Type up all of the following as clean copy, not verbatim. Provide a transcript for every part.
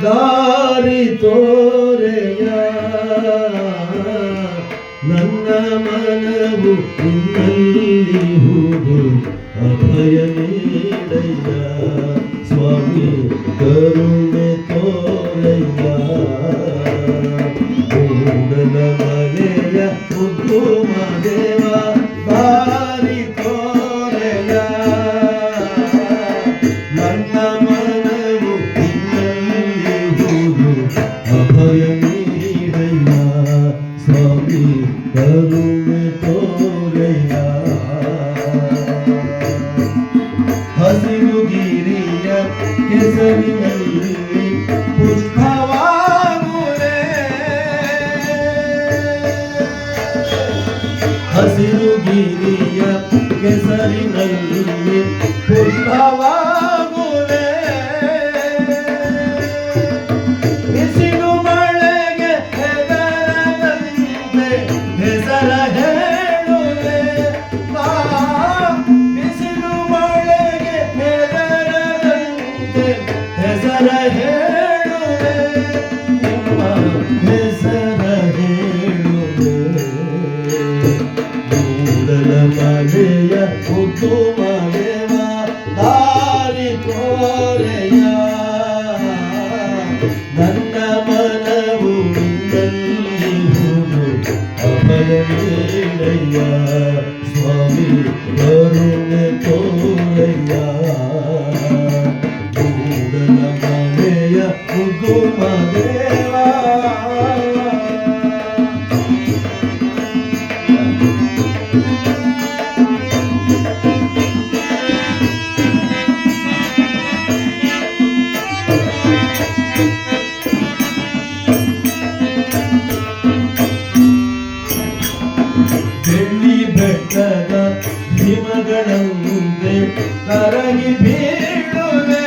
ದಾರಿ ತೋರೆಯ ನನ್ನ ಮನವು ನಿನ್ನಲ್ಲಿ ಹೂದು ಅಭಯ ನೀಡಯ್ಯ ಸ್ವಾಮಿ ಕರುಣೆ ತೋರಯ್ಯ ಮೂಡಲ ಮನೆಯ ಮುದ್ದು ಮಾದೇವ ದಾರಿ ತೋರೆಯ ನನ್ನ ಮನವು ನಿನ್ನಲ್ಲಿ ಹೂದು ಅಭಯ ನೀಡಯ್ಯ ಸ್ವಾಮಿ ಕರುಣೆ ತೋರಯ್ಯ ಹಸಿರು ಗಿರಿಯ ಕೆಸರಿನಲ್ಲಿ ಪುಷ್ಪವಾಗುವೆ ಹಸಿರು ಗಿರಿಯ ಕೆಸರಿನಲ್ಲಿ ಪುಷ್ಪವಾಗುವೆ ಬಿಸಿಲು ಮಳೆಗೆ ಹೆದರದಂತೆ ಹೆಸರ ಹೇಳುವೆ ಬಿಸಿಲು ಮಳೆಗೆ ಹೆದರದಂತೆ ಹೆಸರ ಹೇಳುವೆ ನಿಮ್ಮ ಹೆಸರ ಹೇಳುವೆ ಮೂಡಲ ಮನೆಯ ಮುದ್ದು ಮಾದೇವ ದಾರಿ ತೋರೆಯ ನನ್ನ ಮನವು ನಿನ್ನಲ್ಲಿ ಹೂದು ಅಭಯ ನೀಡಯ್ಯ ಸ್ವಾಮಿ ಕರುಣೆ ತೋರಯ್ಯ ಮೂಡಲ ಮನೆಯ ಮುದ್ದು ಮಾದೇವ ಬೆಳ್ಳಿ ಬೆಟ್ಟದ ಹಿಮಗಳಂತೆ ಕರಗಿ ಬೀಳುವೆ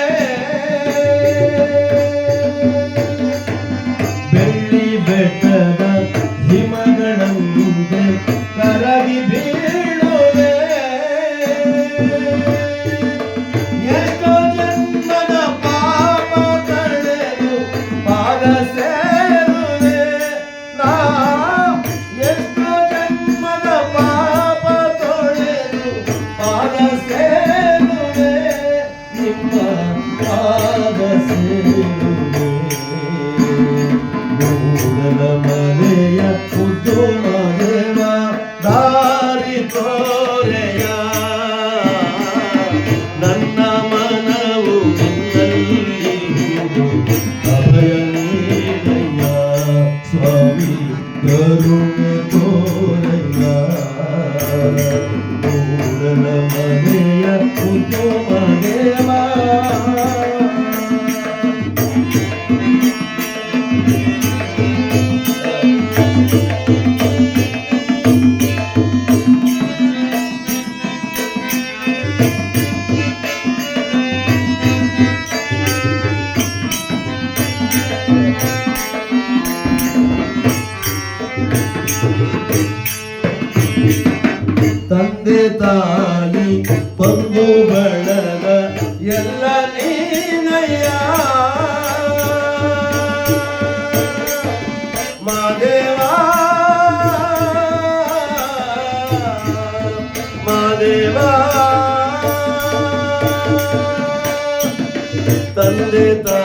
ಬೆಳ್ಳಿ ಬೆಟ್ಟದ ಹಿಮಗಳಂತೆ ಕರಗಿ ಬೀಳುವೆ ಎಷ್ಟೋ ಜನ್ಮದ ಪಾಪ ಕಳೆದು ಪಾದ ಸೇರುವೆ ನಾ ಎಷ್ಟೋ ಜನ್ಮದ ಪಾಪ ತೊಳೆದು ಪಾದ ಸೇರುವೆ ನಿಮ್ಮ ಪಾದ ಸೇರುವೆ ಮೂಡಲ ಮನೆಯ ಮುದ್ದು ಮಾದೇವ ದಾರಿ ತೋರೆಯ ನನ್ನ ಮನವು ನಿನ್ನಲ್ಲಿ ಹೂದು ಅಭಯ ನೀಡಯ್ಯ ಸ್ವಾಮಿ ಕರುಣೆ ತೋರಯ್ಯ ಮೂಡಲ ಮನೆಯ ಮುದ್ದು ಮಾದೇವ ತಂದೆ ತಾಯಿ ಬಂಧು ಬಳಗ ಎಲ್ಲ ನೀನಯ್ಯ ಮಾದೇವ ಮಾದೇವ ತಂದೆ ತಾಯಿ